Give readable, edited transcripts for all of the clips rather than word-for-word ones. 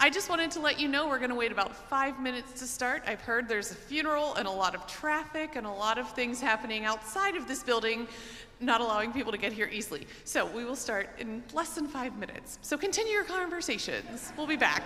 I just wanted to let you know we're going to wait about 5 minutes to start. I've heard there's a funeral and a lot of traffic and a lot of things happening outside of this building, not allowing people to get here easily. So we will start in less than 5 minutes. So continue your conversations. We'll be back.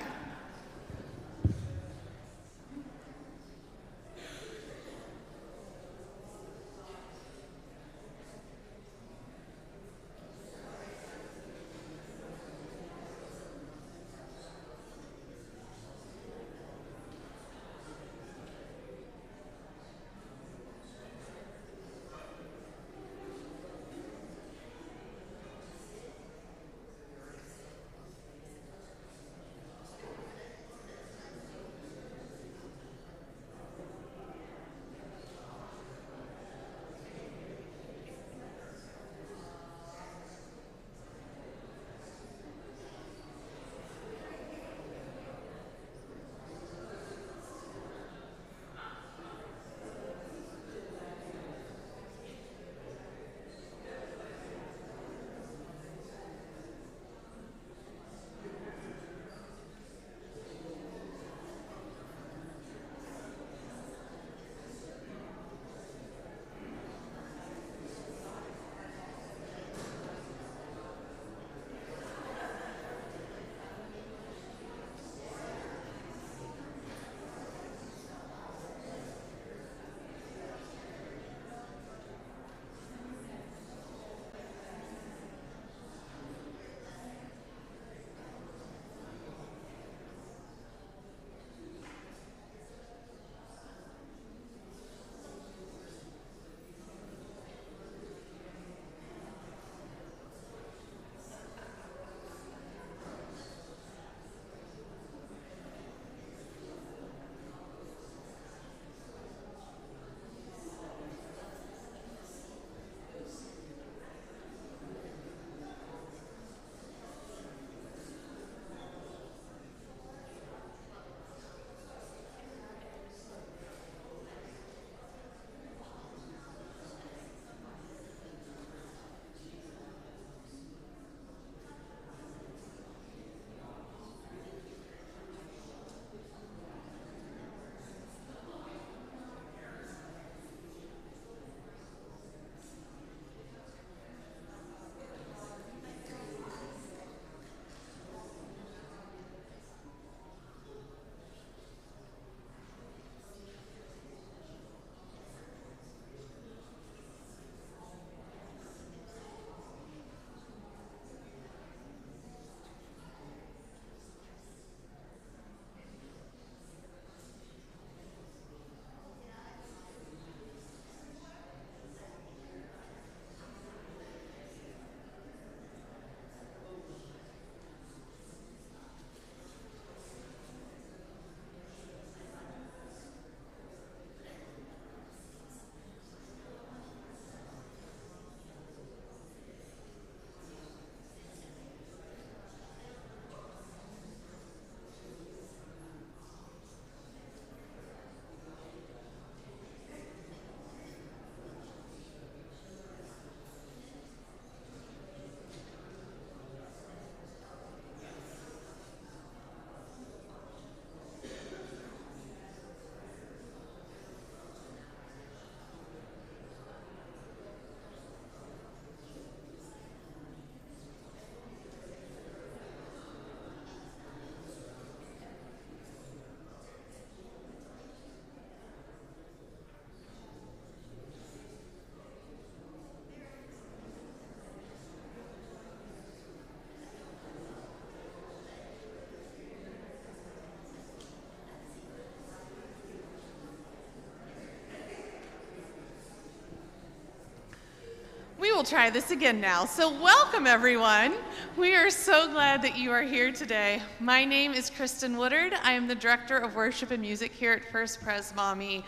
We will try this again now. So welcome, everyone. We are so glad that you are here today. My name is Kristen Woodard. I am the Director of Worship and Music here at First Pres Maumee.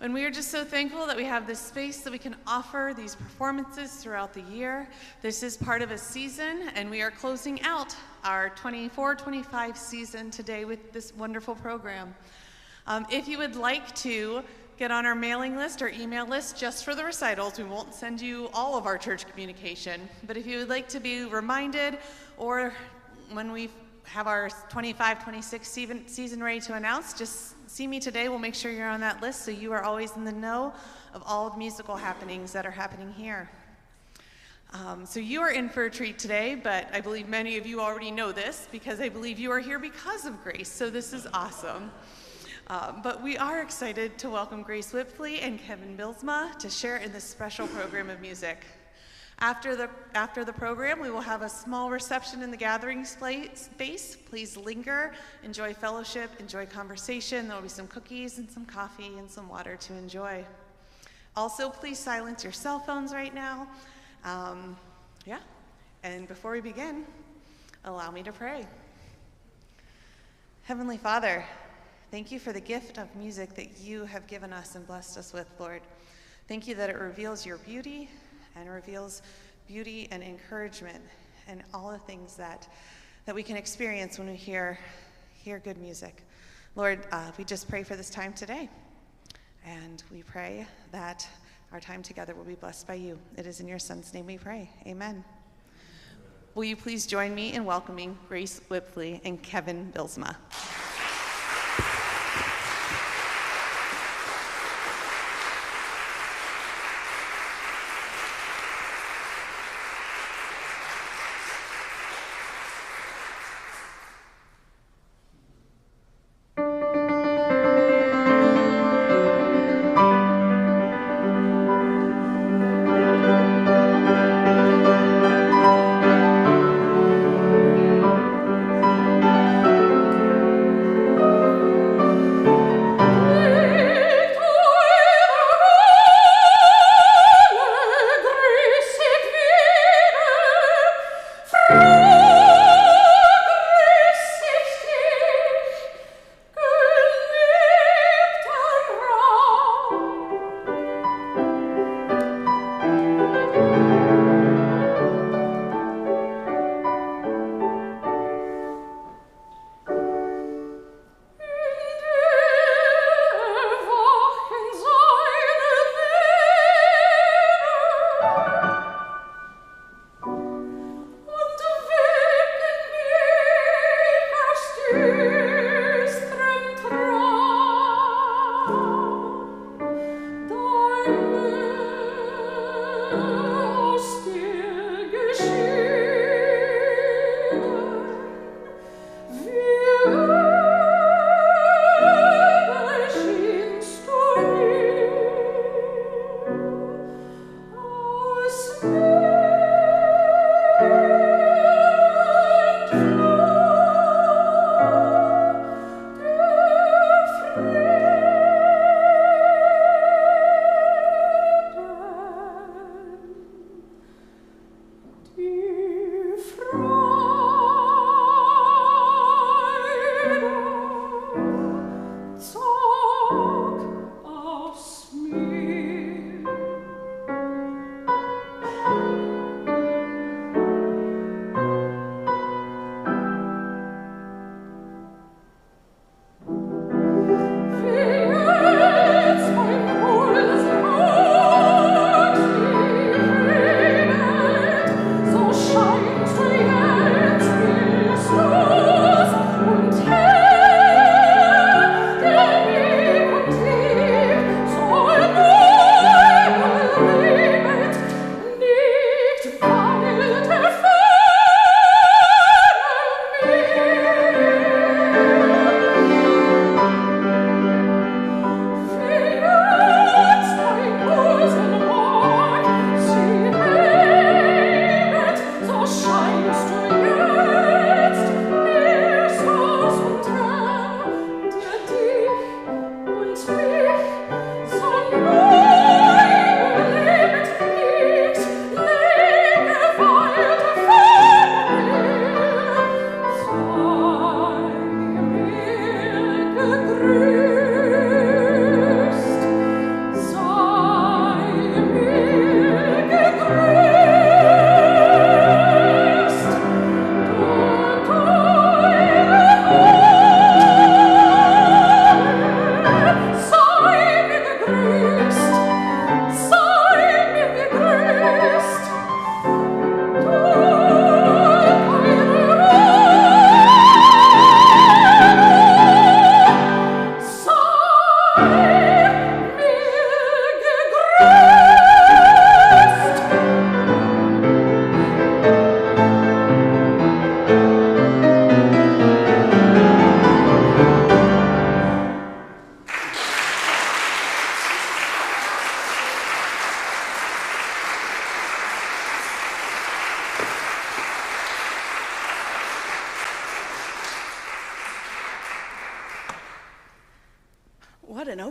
And we are just so thankful that we have this space that we can offer these performances throughout the year. This is part of a season, and we are closing out our 24-25 season today with this wonderful program. If you would like to get on our mailing list or email list just for the recitals, we won't send you all of our church communication, but if you would like to be reminded, or when we have our 25-26 season ready to announce, just see me today. We'll make sure you're on that list so you are always in the know of all the musical happenings that are happening here. So you are in for a treat today, but I believe many of you already know this because I believe you are here because of Grace, so this is awesome. But we are excited to welcome Grace Wipfli and Kevin Bilsma to share in this special program of music. After the program, we will have a small reception in the gathering space. Please linger, enjoy fellowship, enjoy conversation. There will be some cookies and some coffee and some water to enjoy. Also, please silence your cell phones right now. And before we begin, allow me to pray. Heavenly Father, thank you for the gift of music that you have given us and blessed us with, Lord. Thank you that it reveals your beauty and reveals beauty and encouragement and all the things that we can experience when we hear good music. Lord, we just pray for this time today, and we pray that our time together will be blessed by you. It is in your Son's name we pray. Amen. Will you please join me in welcoming Grace Wipfli and Kevin Bilsma.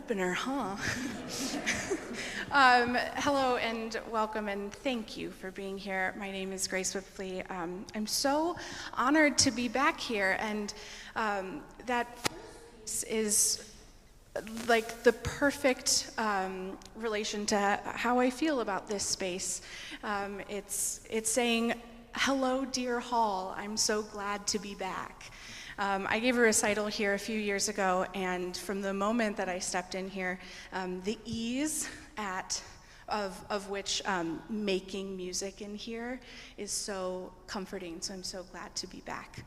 opener, huh? Hello and welcome and thank you for being here. My name is Grace Wipfli. I'm so honored to be back here, and that piece is like the perfect relation to how I feel about this space. It's saying, "Hello, dear hall. I'm so glad to be back." I gave a recital here a few years ago, and from the moment that I stepped in here, the ease of which making music in here is so comforting, so I'm so glad to be back.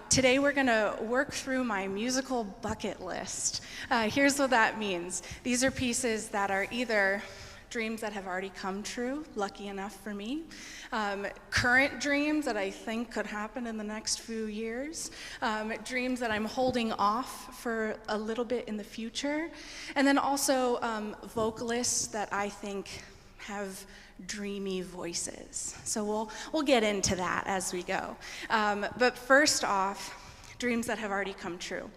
Today we're gonna work through my musical bucket list. Here's what that means. These are pieces that are either dreams that have already come true, lucky enough for me, current dreams that I think could happen in the next few years, dreams that I'm holding off for a little bit in the future, and then also vocalists that I think have dreamy voices. So we'll get into that as we go. But first off, dreams that have already come true.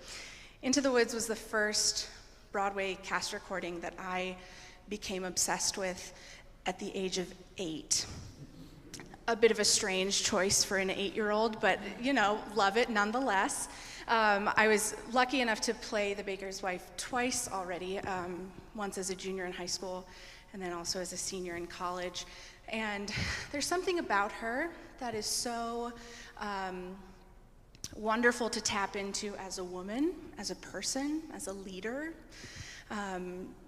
Into the Woods was the first Broadway cast recording that I became obsessed with at the age of 8. A bit of a strange choice for an 8-year-old, but you know, love it nonetheless. I was lucky enough to play The Baker's Wife twice already, once as a junior in high school and then also as a senior in college. And there's something about her that is so wonderful to tap into as a woman, as a person, as a leader.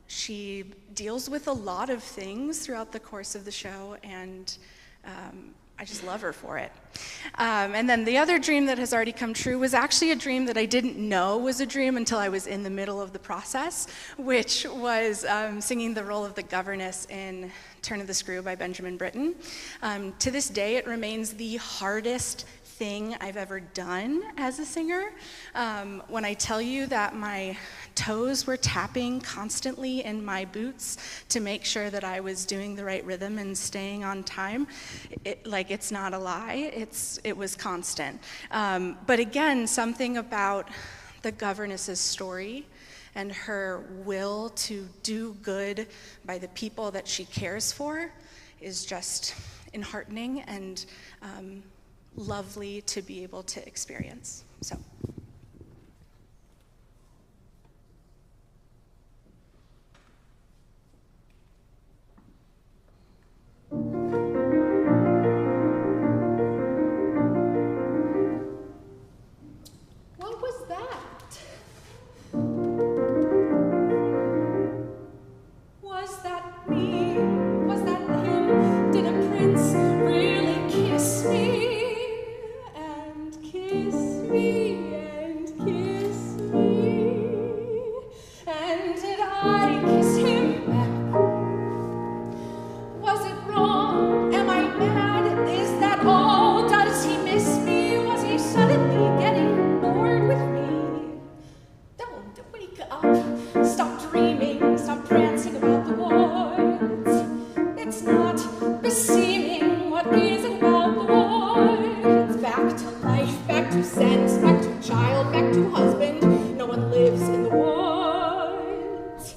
She deals with a lot of things throughout the course of the show, and I just love her for it. And then the other dream that has already come true was actually a dream that I didn't know was a dream until I was in the middle of the process, which was singing the role of the governess in Turn of the Screw by Benjamin Britten. To this day, it remains the hardest thing I've ever done as a singer. When I tell you that my toes were tapping constantly in my boots to make sure that I was doing the right rhythm and staying on time, it's not a lie, it was constant. But again, something about the governess's story and her will to do good by the people that she cares for is just enheartening and lovely to be able to experience. So. What was that? Was that me? Was that him? Did a prince really kiss me? And kiss me, and kiss me. And did I kiss him back? Was it wrong? Am I mad? Is that all? Does he miss me? Was he suddenly getting bored with me? Don't wake up. Stop dreaming. Stop prancing about the woods. It's not beseeming. What is it about the woods? Back to life, back to sense, back to child, back to husband. No one lives in the woods.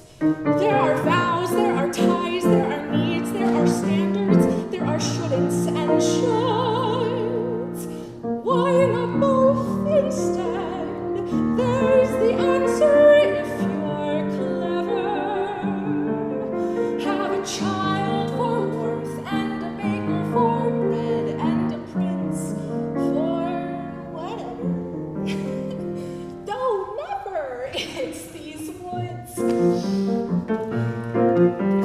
There are vows, there are ties, there are needs, there are standards, there are shouldn'ts and shoulds. Why not both instead? There's the answer if you're clever. Have a child for warmth and a baker for bread and a prince for whatever. No, never. It's these woods.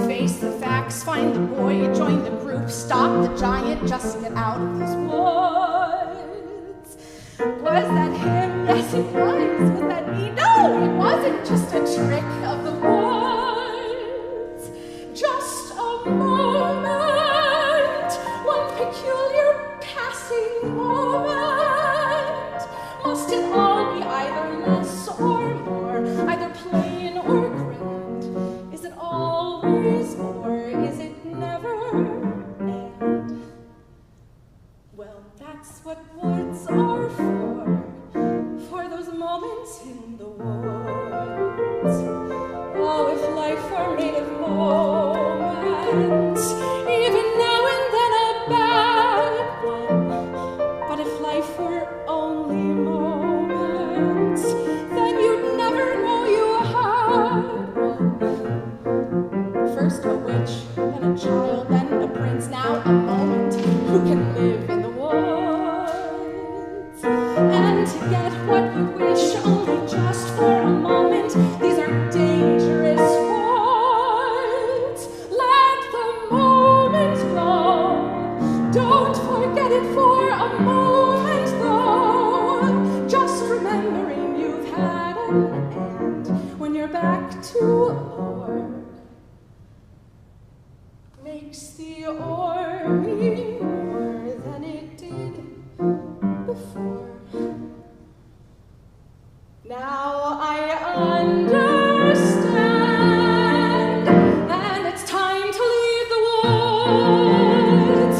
Face the facts, find the boy, join the group, stop the giant, just get out of these woods. Was that him? Yes, it was. Was that me? No, it wasn't just a trick of the woods. Just a moment, one peculiar passing moment. Must it all be either less or more, either plain or grand? Is it always or is it never end? Well, that's what woods are for those moments in the woods. now a moment. Who can live in the woods? And to get what you wish only just for a moment, these are dangerous woods. Let the moment go. Don't forget it for a moment, though. Just remembering you've had an end when you're back to work makes the ore mean more than it did before. Now I understand, and it's time to leave the woods.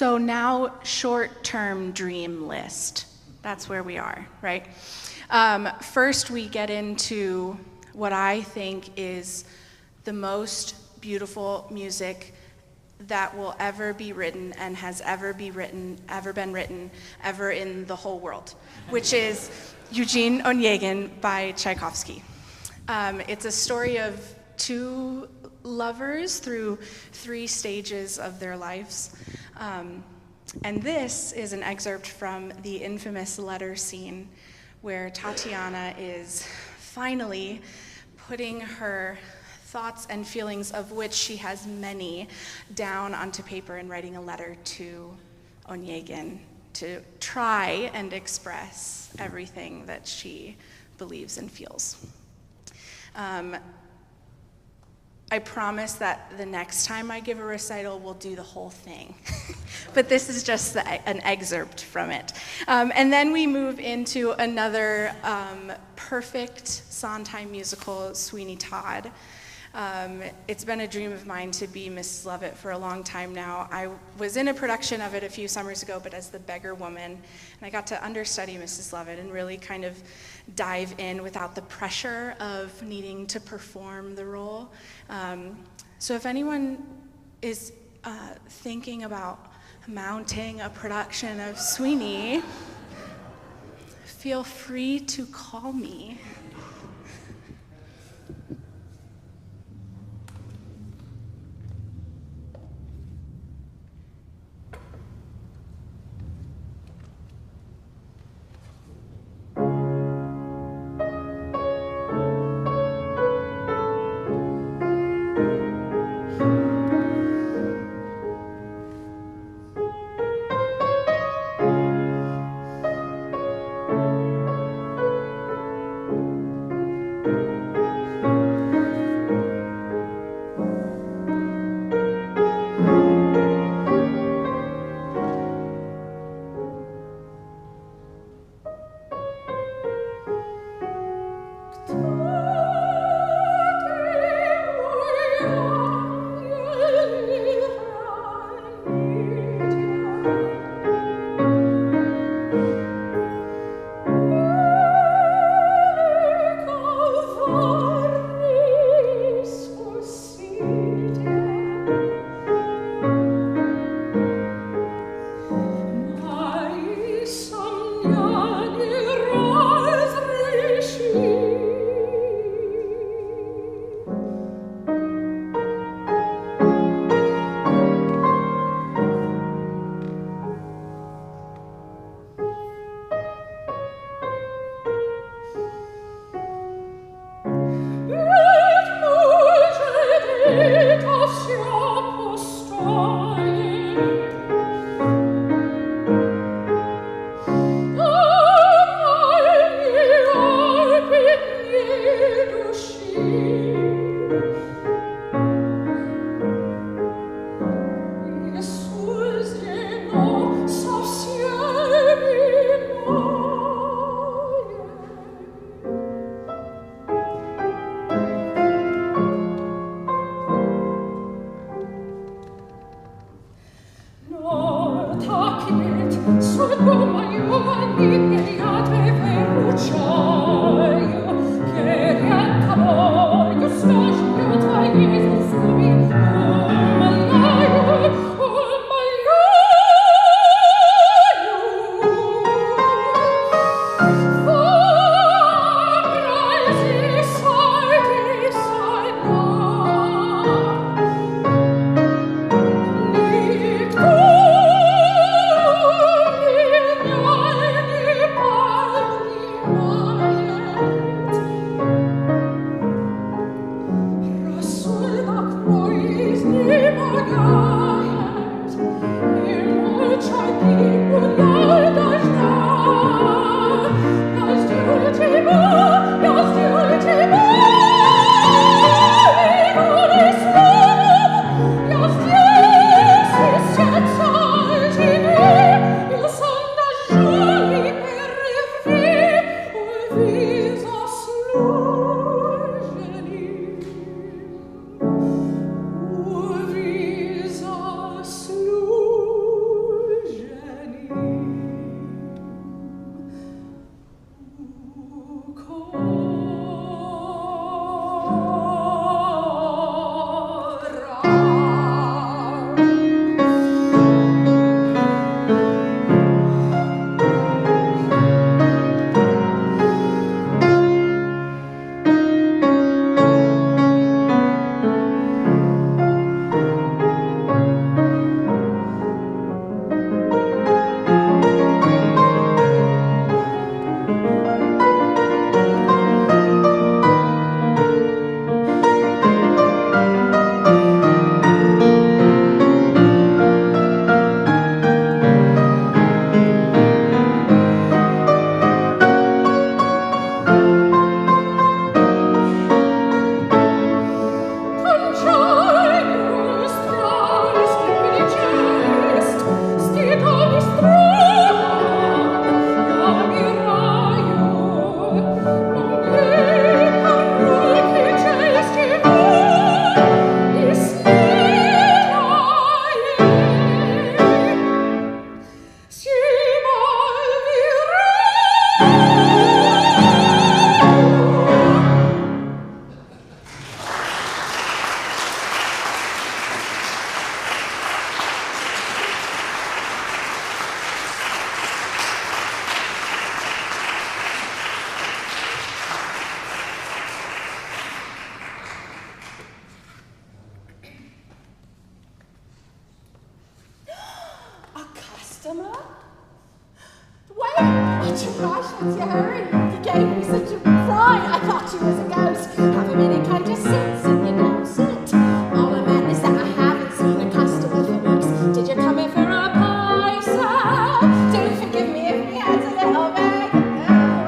So now short-term dream list. That's where we are, right? First, we get into what I think is the most beautiful music that will ever be written and has ever been written ever in the whole world, which is Eugene Onegin by Tchaikovsky. It's a story of two lovers through 3 stages of their lives. And this is an excerpt from the infamous letter scene where Tatiana is finally putting her thoughts and feelings, of which she has many, down onto paper and writing a letter to Onegin to try and express everything that she believes and feels. I promise that the next time I give a recital, we'll do the whole thing. But this is just an excerpt from it. And then we move into another perfect Sondheim musical, Sweeney Todd. It's been a dream of mine to be Mrs. Lovett for a long time now. I was in a production of it a few summers ago, but as the beggar woman, and I got to understudy Mrs. Lovett and really kind of dive in without the pressure of needing to perform the role. So if anyone is thinking about mounting a production of Sweeney, feel free to call me. gosh, what's your hurry? You gave me such a fright. I thought you was a ghost. Have a minute, can just sit you down, sit. All I meant is that I haven't seen a customer for weeks. Did you come in for a pie, sir? Don't forgive me if we had a little bag.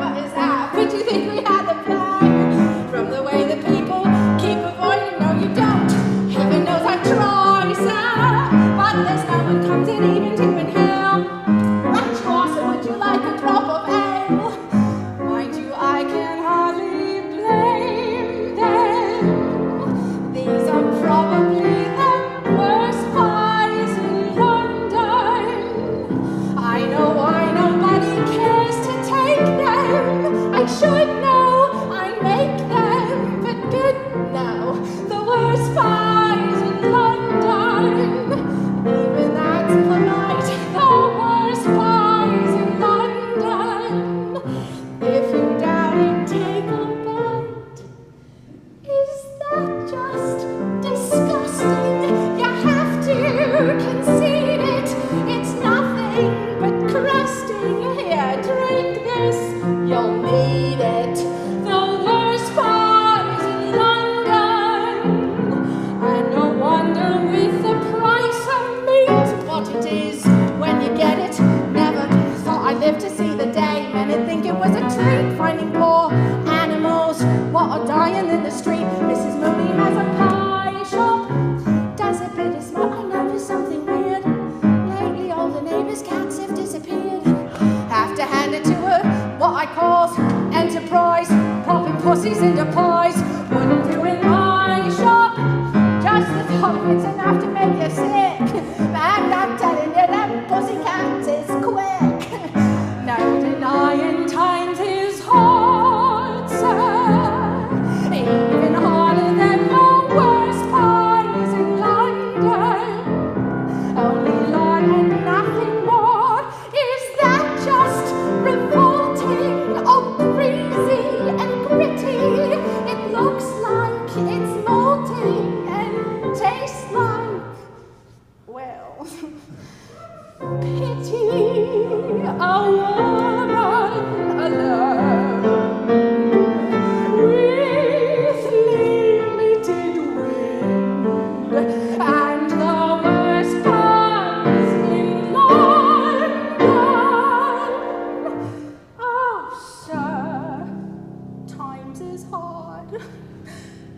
What is that? But do you think we had the plan? From the way the people keep avoiding, no you don't. Heaven knows I try, sir. But there's no one comes in even to inhale. Right you are, so would you like a drop of ale? Mind you, I can hardly blame them. These are probably the worst pies in London. I know why nobody cares to take them. I should know, I make them, but good no. The worst pies in London. Even that's polite. The worst pies in London. If you doubt it, take a bite. Is that just disgusting? You have to concede it. It's nothing but crusting. Here, drink this. You'll need it. The worst pies in London. And no wonder with the price of meat, what it is when you get it. Never thought I'd live to see the day. Men would think it was a treat finding poor animals what are dying in the street. Mrs. Mooney has a pie shop, does a bit of smart. I noticed something weird. Lately all the neighbors' cats have disappeared. Have to hand it to her, what I call enterprise. Popping pussies into pies wouldn't do in my shop. Just the thought of it's enough to make you sick. And I'm telling you that pussycat is quick. No denying times is hard, sir. Even harder than the worst pies in London. Only Lord and nothing more. Is that just revolting? Oh, greasy and gritty. It looks like it's molting and tastes like, well, pity. A woman alone with limited wind and the worst pies in London. Oh, sir, times is hard.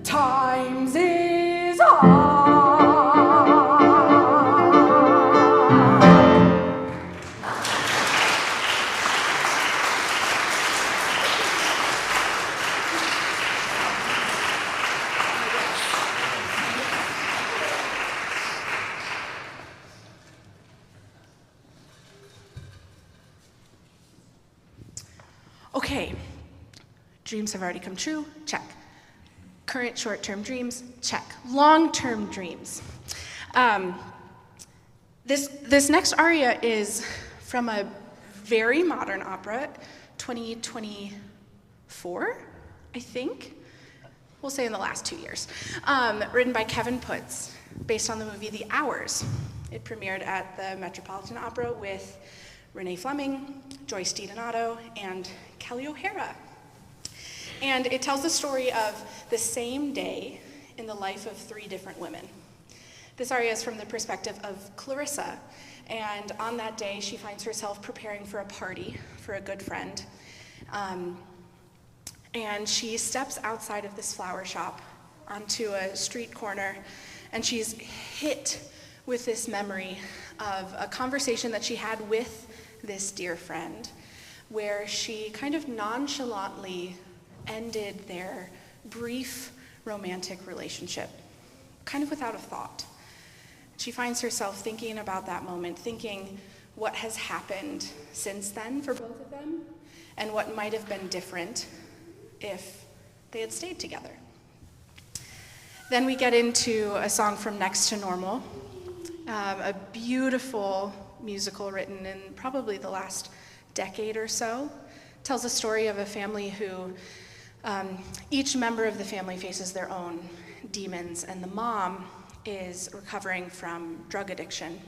Times is hard. Okay, dreams have already come true, check. Current short-term dreams, check. Long-term dreams. This next aria is from a very modern opera, 2024, I think. We'll say in the last 2 years. Written by Kevin Putz, based on the movie The Hours. It premiered at the Metropolitan Opera with Renee Fleming, Joyce DiDonato, and Kelly O'Hara. And it tells the story of the same day in the life of 3 different women. This aria is from the perspective of Clarissa, and on that day she finds herself preparing for a party for a good friend. And she steps outside of this flower shop onto a street corner, and she's hit with this memory of a conversation that she had with this dear friend, where she kind of nonchalantly ended their brief romantic relationship, kind of without a thought. She finds herself thinking about that moment, thinking what has happened since then for both of them, and what might have been different if they had stayed together. Then we get into a song from Next to Normal, a beautiful musical written in probably the last decade or so. It tells a story of a family who, each member of the family faces their own demons, and the mom is recovering from drug addiction.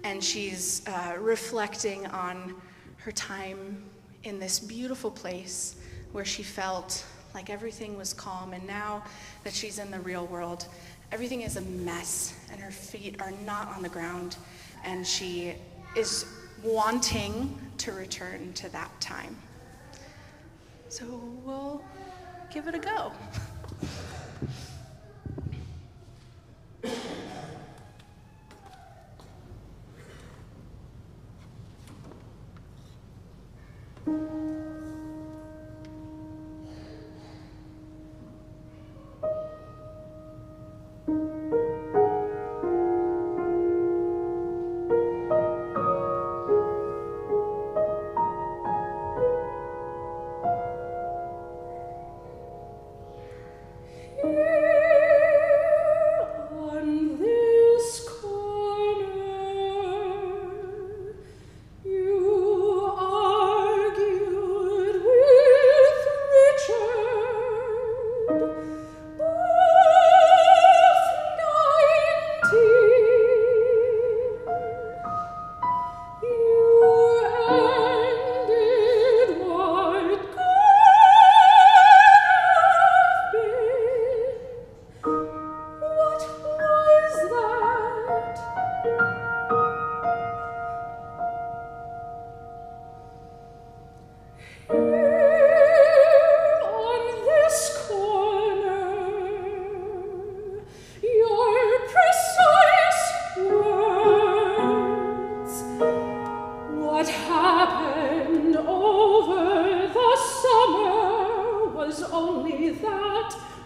And she's reflecting on her time in this beautiful place where she felt like everything was calm, and now that she's in the real world, everything is a mess, and her feet are not on the ground, and she is wanting to return to that time. So we'll give it a go.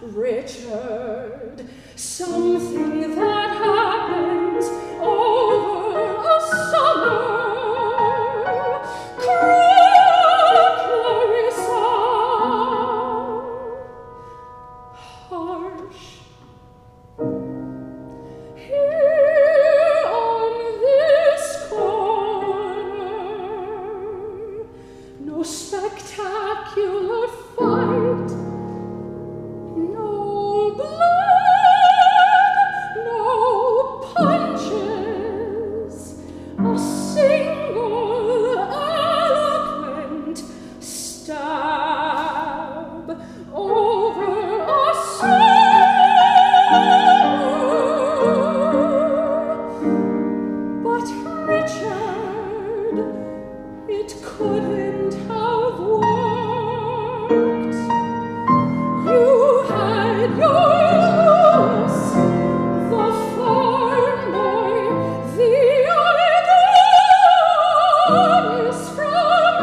Richard, something that happens over a summer. Clarissa, harsh. Here on this corner, no spectacular fight. No blood, no punches, a single eloquent stab over a summer. But Richard, it couldn't have worked. You had your loose, the farm boy, the adonis from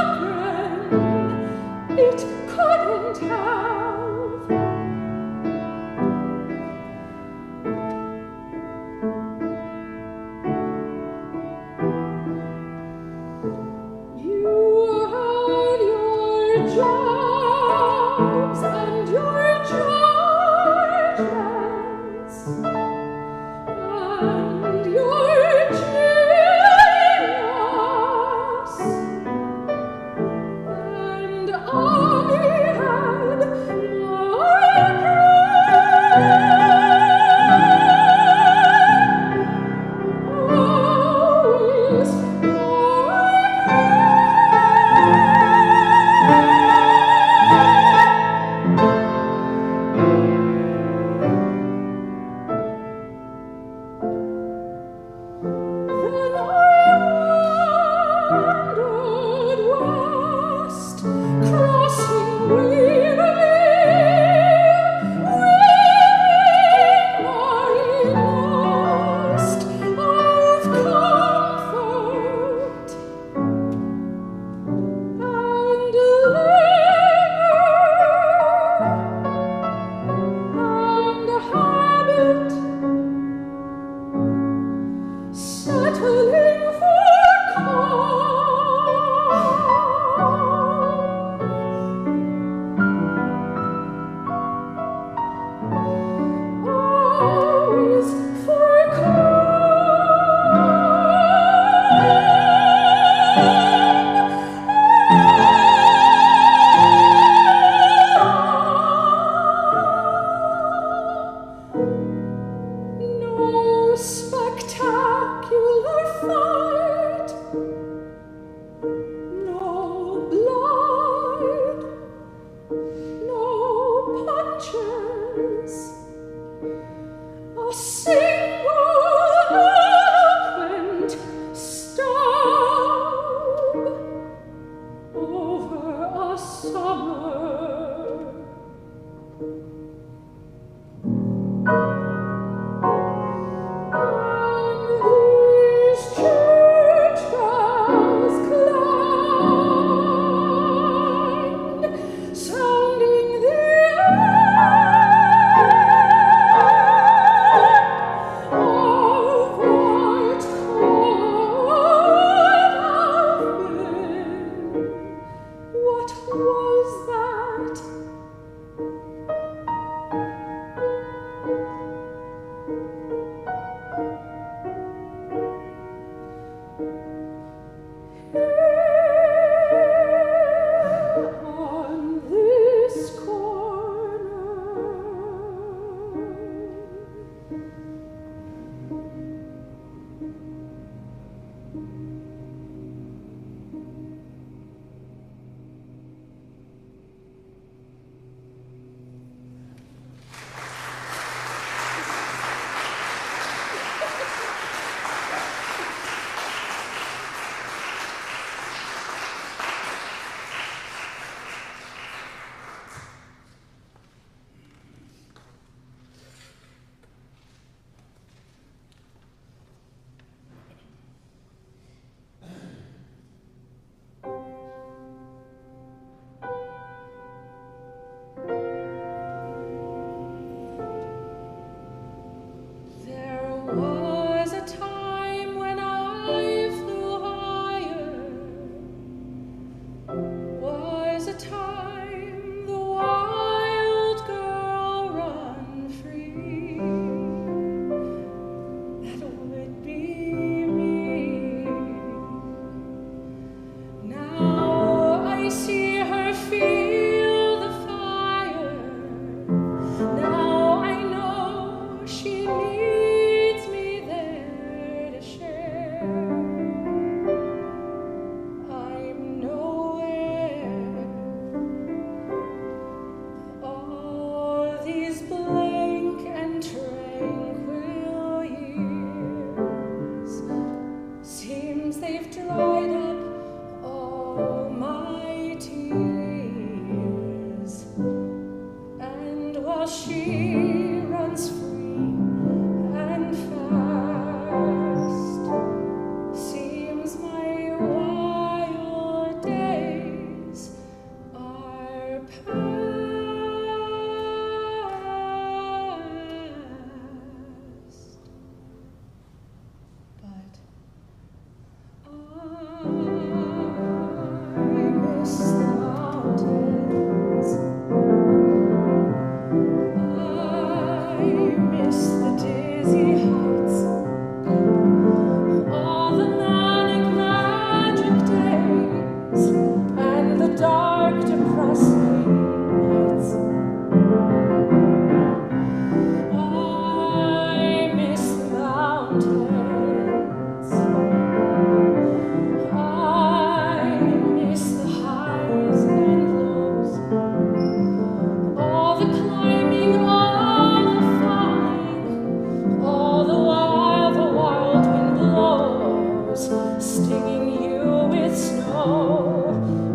Akron. It couldn't have. You had your jobs and your judgments and your genius, and I had always my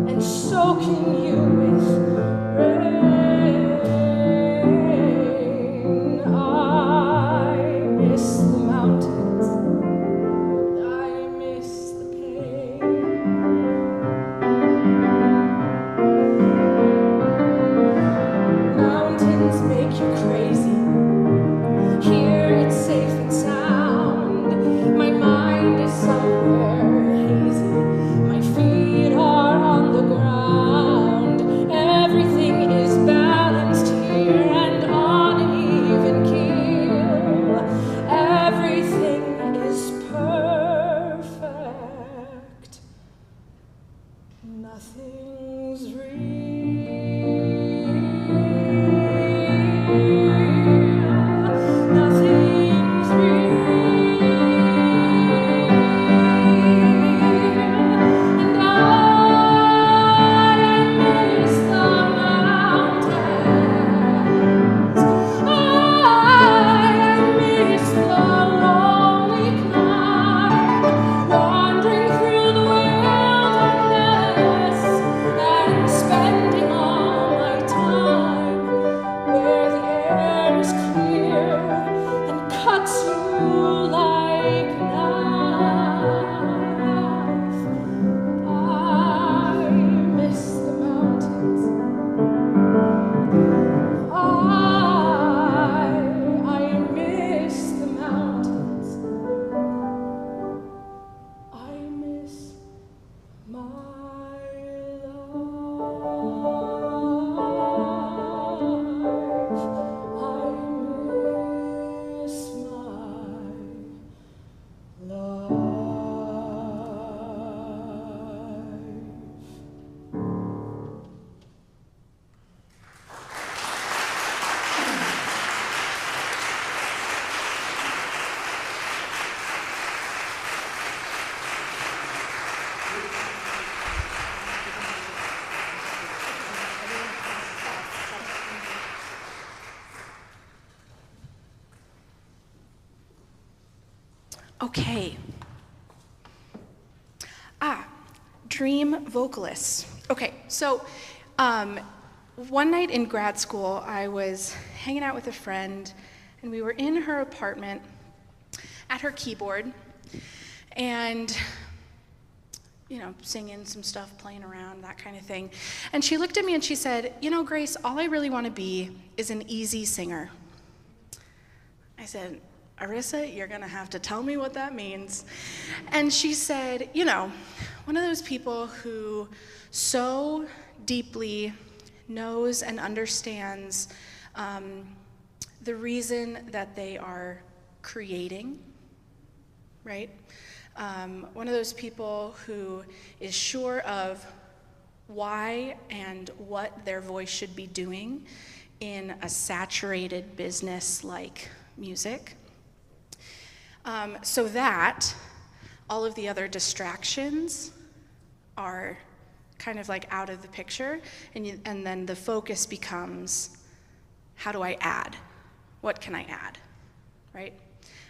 and soaking you with rain. I miss the mountains, I miss the pain. Mountains make you crazy. Here it's safe and sound. My mind is somewhere hazy. My feet are on the ground. Everything is balanced here and on an even keel. Everything is perfect. Nothing's real. Nothing's real. And I miss the mountains. I miss the lonely climb, wandering through the wilderness and spending all my time where the air is clear and cuts you like knife. I miss the mountains. I miss the mountains. I miss my life. I miss my life. Okay. Dream vocalists. Okay, so one night in grad school, I was hanging out with a friend, and we were in her apartment at her keyboard, and singing some stuff, playing around, that kind of thing. And she looked at me and she said, Grace, all I really want to be is an easy singer. I said, Arissa, you're going to have to tell me what that means. And she said, one of those people who so deeply knows and understands the reason that they are creating, right? One of those people who is sure of why and what their voice should be doing in a saturated business like music. So that all of the other distractions are kind of like out of the picture, and then the focus becomes, how do I add? What can I add, right?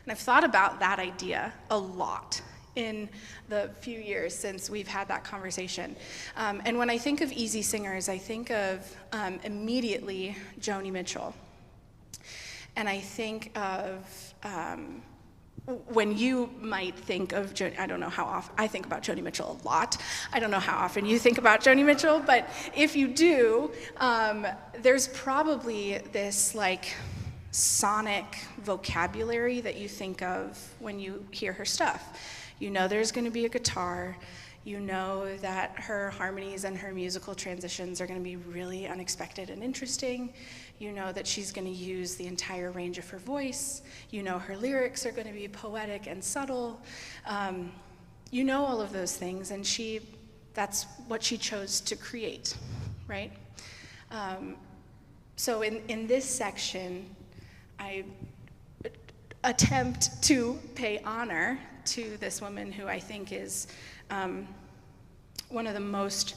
And I've thought about that idea a lot in the few years since we've had that conversation. And when I think of easy singers, I think of immediately Joni Mitchell. And I think of, when you might think of Joni, I don't know how often, I think about Joni Mitchell a lot. I don't know how often you think about Joni Mitchell, but if you do, there's probably this like sonic vocabulary that you think of when you hear her stuff. There's going to be a guitar. That her harmonies and her musical transitions are going to be really unexpected and interesting. That she's going to use the entire range of her voice. Her lyrics are going to be poetic and subtle. All of those things, and that's what she chose to create, right? So in this section, I attempt to pay honor to this woman who I think is one of the most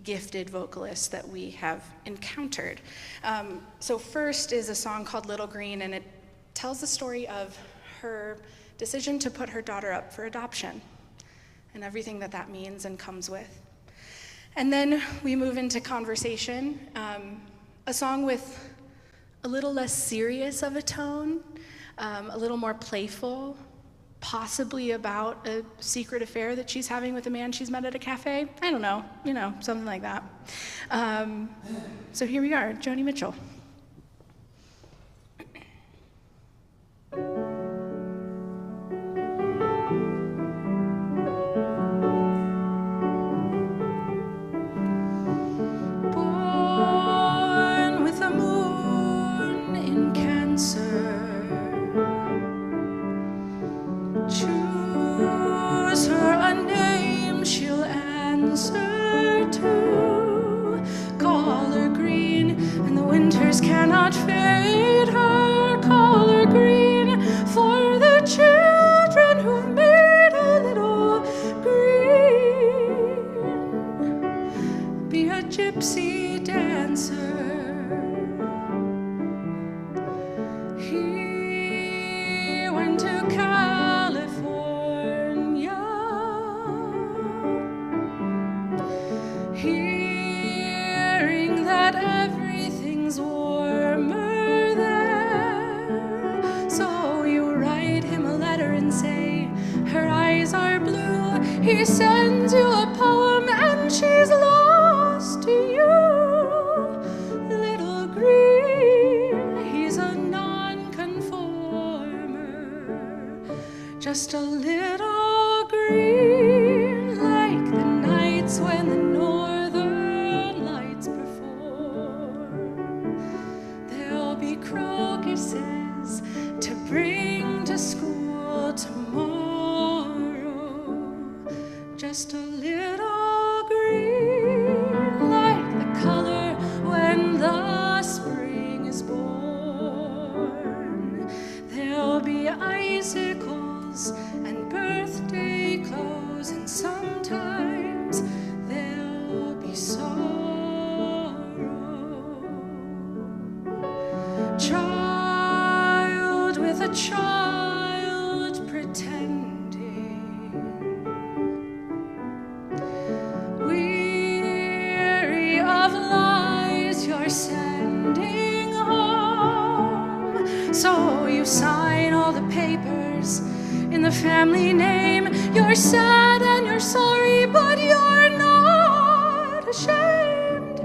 gifted vocalists that we have encountered. So first is a song called Little Green, and it tells the story of her decision to put her daughter up for adoption and everything that means and comes with. And then we move into conversation, a song with a little less serious of a tone, a little more playful, possibly about a secret affair that she's having with a man she's met at a cafe. I don't know, something like that. So here we are, Joni Mitchell. Born with a moon in Cancer, choose her a name she'll answer to. Call her green, and the winters cannot fade her. Call her green for the children who've made a little green. Be a gypsy dancer. He went to California, hearing that everything's warmer there. So you write him a letter and say her eyes are blue. He sends you a poem and she's lost to you. Little green, he's a non-conformer, just a little green, like the nights when the northern lights perform. There'll be crocuses to bring to school tomorrow, just a little green, like the color when the spring is born. There'll be icicles and birthday clothes, and sometimes there'll be sorrow. Child with a child pretending, weary of lies you're sending home. So you sign all the papers in the family name. You're sad and you're sorry, but you're not ashamed.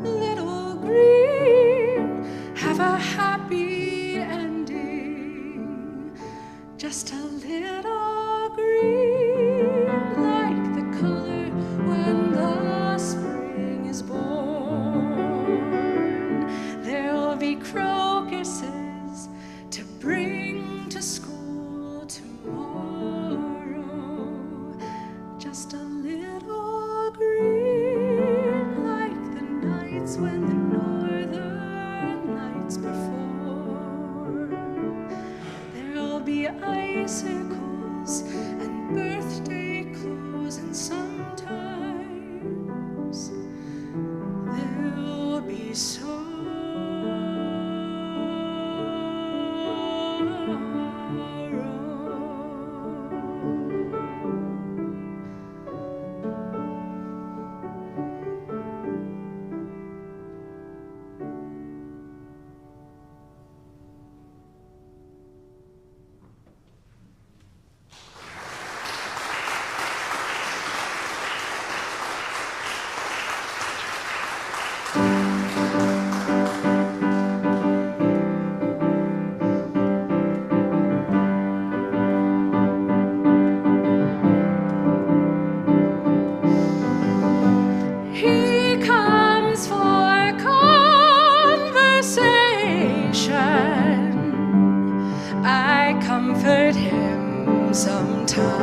Little green, have a happy ending. Just a little green, like the color when the spring is born. There'll be crocuses to bring to school tomorrow, just a little green, like the nights when the northern lights perform. There'll be icicles and birthday clothes, and sometimes there'll be he comes for conversation. I comfort him sometimes.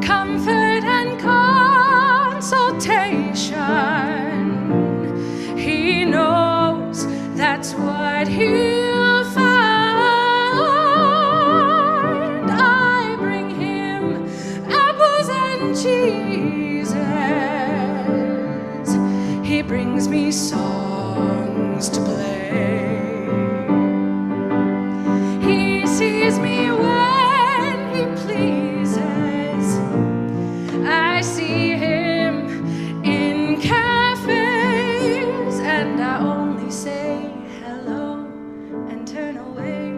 Comfort and consultation. He knows that's what he'll find. I bring him apples and cheeses. He brings me songs to play. He sees me when he pleases. I see him in cafes, and I only say hello and turn away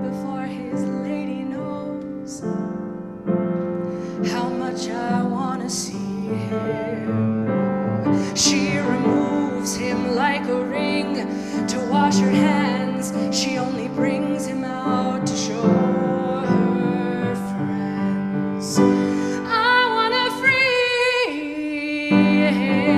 before his lady knows how much I want to see him. She removes him like a ring to wash her hands. She only brings him out to show her friends. I want to free him.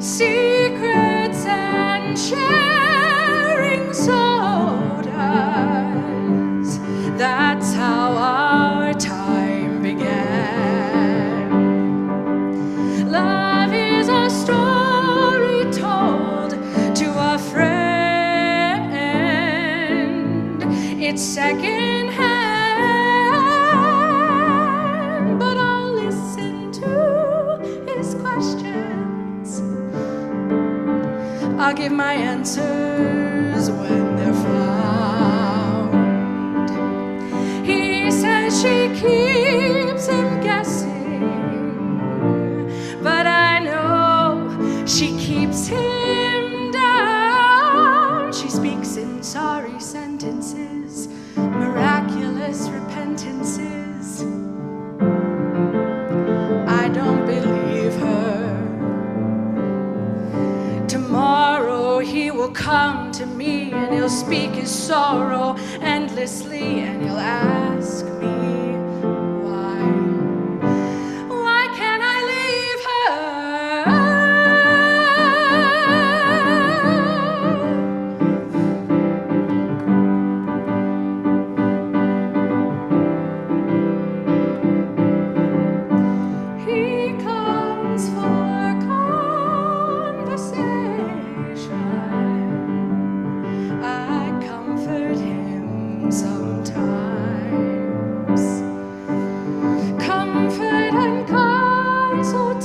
Secrets and sharing sodas, that's how our time began. Love is a story told to a friend. It's second hand, but I'll listen to his questions. I'll give my answers when they're found. He says she keeps him guessing, but I know she keeps him down. She speaks in sorry sentences, miraculous repentances. I don't believe her. Tomorrow he will come to me and he'll speak his sorrow endlessly, and he'll ask me why. Why can't I leave her? He comes for conversation. I comfort him sometimes. Comfort and consultation.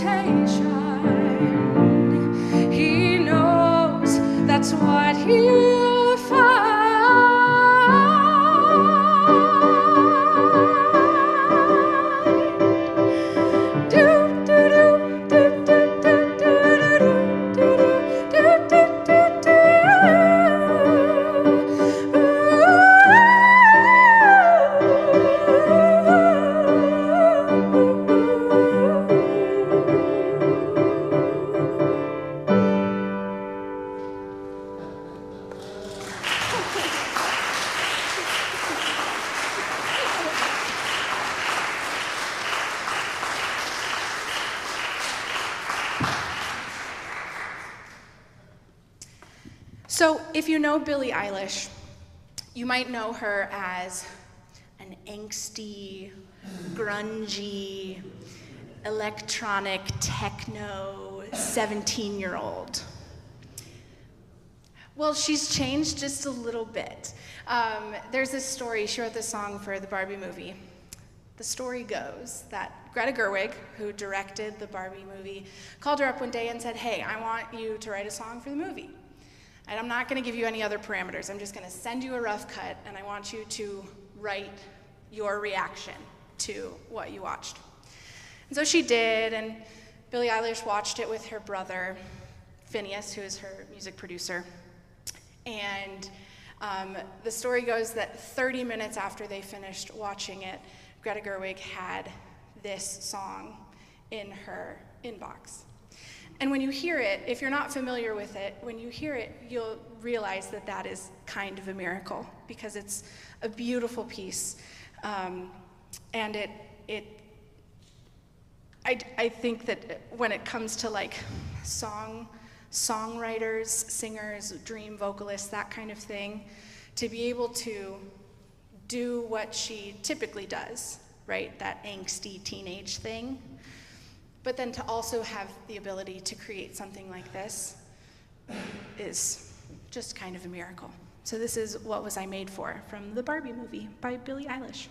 He knows that's what he'll find. Do do do do do do do do do do do So, if you know Billie Eilish, you might know her as an angsty, grungy, electronic, techno 17-year-old. Well, she's changed just a little bit. There's this story, she wrote this song for the Barbie movie. The story goes that Greta Gerwig, who directed the Barbie movie, called her up one day and said, "Hey, I want you to write a song for the movie. And I'm not going to give you any other parameters. I'm just going to send you a rough cut, and I want you to write your reaction to what you watched." And so she did, and Billie Eilish watched it with her brother, Phineas, who is her music producer. And the story goes that 30 minutes after they finished watching it, Greta Gerwig had this song in her inbox. And when you hear it, if you're not familiar with it, when you hear it, you'll realize that that is kind of a miracle, because it's a beautiful piece. And I think that when it comes to like songwriters, singers, dream vocalists, that kind of thing, to be able to do what she typically does, right? That angsty teenage thing. But then to also have the ability to create something like this is just kind of a miracle. So this is What Was I Made For from the Barbie movie by Billie Eilish.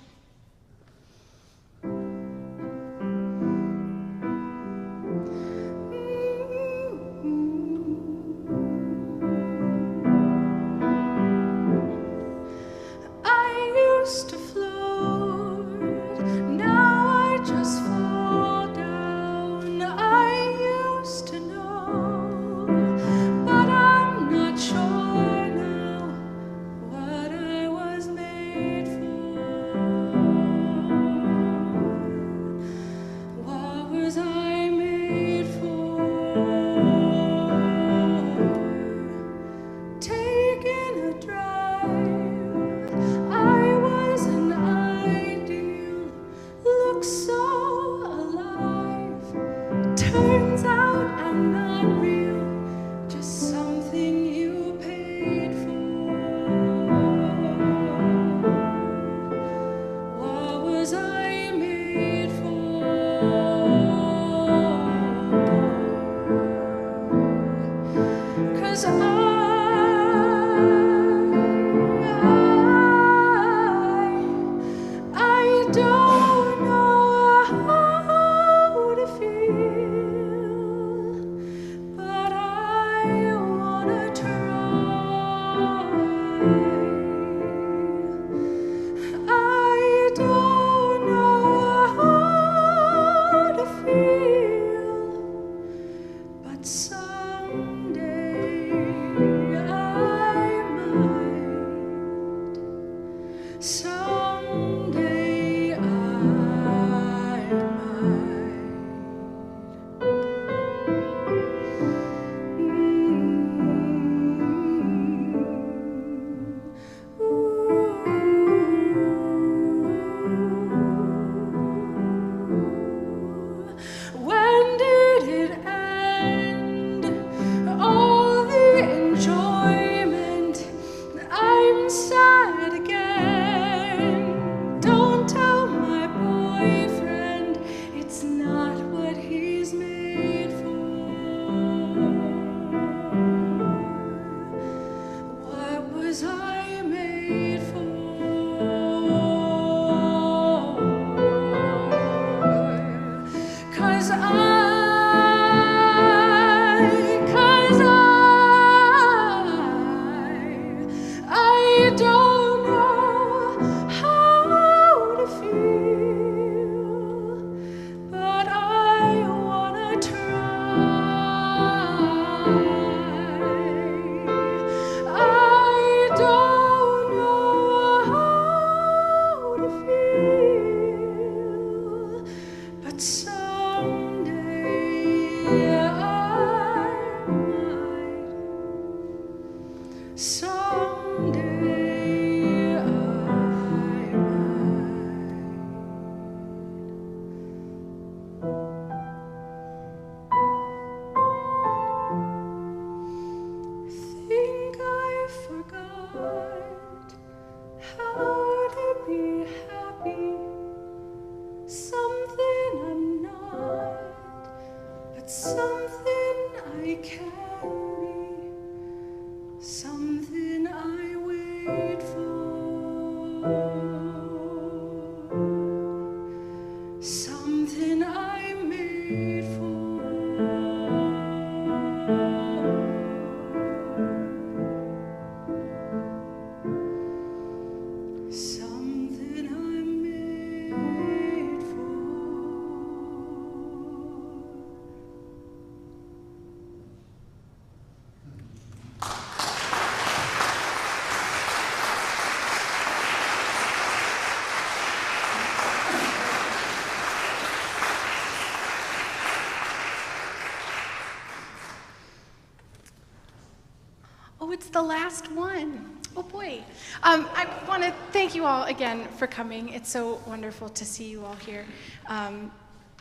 Oh, it's the last one. Oh boy. I want to thank you all again for coming. It's so wonderful to see you all here.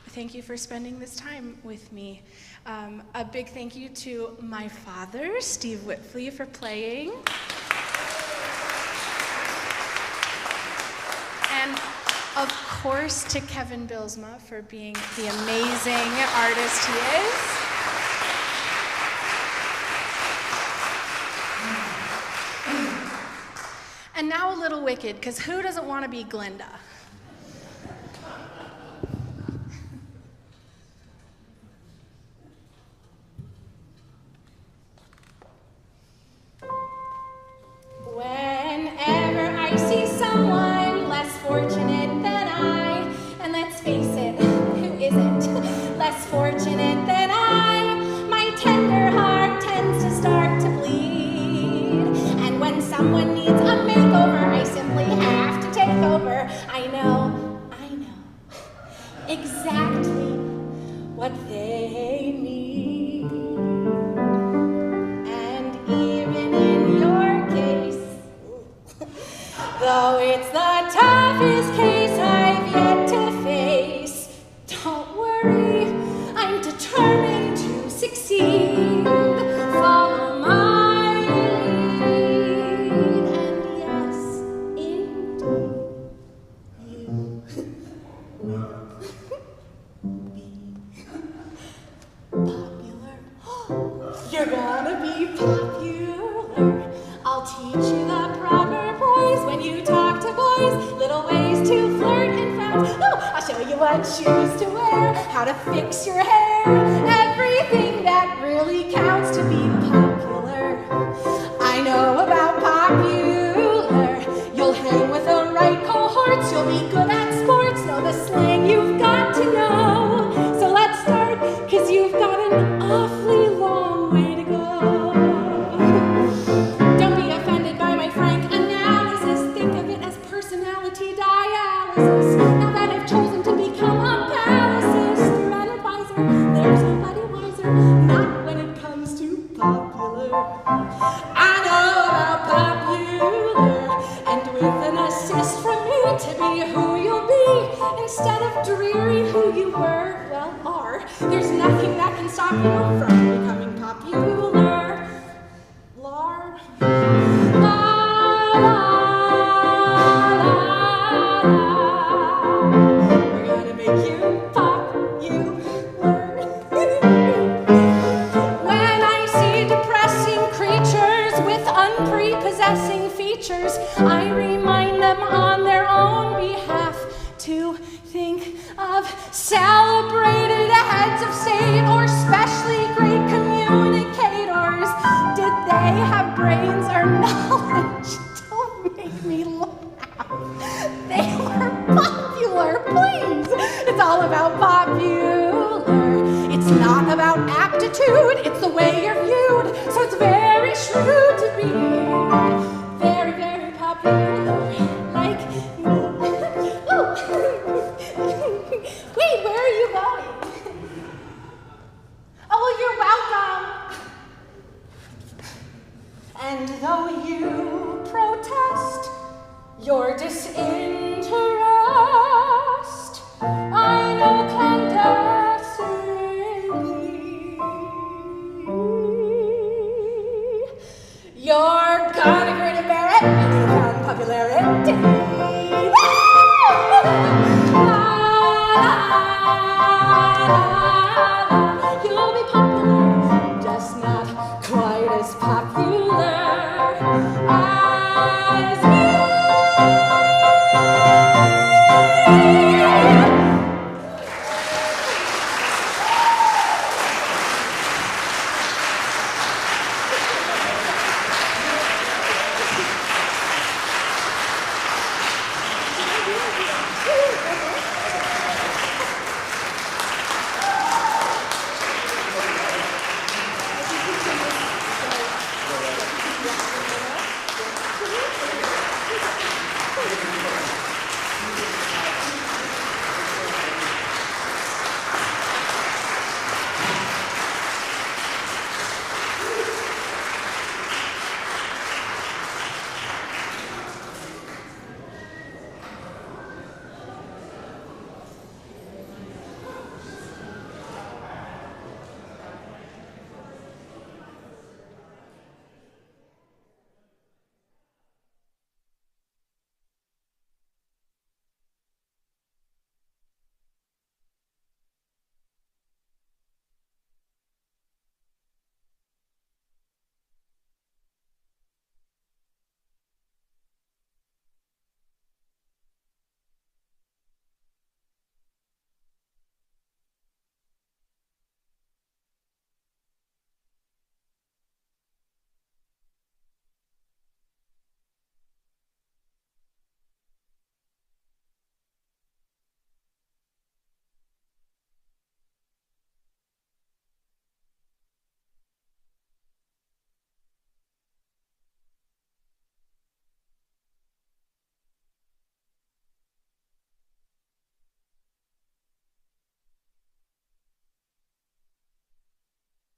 Thank you for spending this time with me. A big thank you to my father, Steve Wipfli, for playing. And of course to Kevin Bilsma for being the amazing artist he is. And now a little wicked, because who doesn't want to be Glinda? Whenever I see someone less fortunate than I, and let's face it, who isn't less fortunate than I, my tender heart tends to start to bleed. And when someone needs a makeover, I simply have to take over. I know exactly what they need. And even in your case, though it's the toughest case I've yet to face, don't worry, I'm determined to succeed. Follow my lead, and yes, indeed, you will be popular. You're gonna be popular. what shoes to wear, how to fix your hair, everything that really counts to be popular. I know about popular. You'll hang with the right cohorts, you'll be good at sports, know the slang you've got to know. So let's start, 'cause you've got an awfully long way to go. Don't be offended by my frank analysis, think of it as personality dialysis. Now that I've chosen to become a palancist or an advisor, there's nobody wiser, not when it comes to popular. I know about popular, and with an assist from me to be who you'll be, instead of dreary who you were, well, are, there's nothing that can stop you from becoming popular. Lar. La, la, la, la. We're gonna make you popular. When I see depressing creatures with unprepossessing features, I remind them on their own behalf to think of celebrated heads of state or specially great communicators. Did they have brains or knowledge? Don't make me laugh. They were popular, please. It's all about popular. It's not about aptitude, it's the way you're viewed. So it's very shrewd to be very, very popular, like me. Oh. Wait, where are you going? Oh, well, you're welcome. And though you protest your disinterest, I know clandestinely you're gonna grin and bear it, and you found popularity.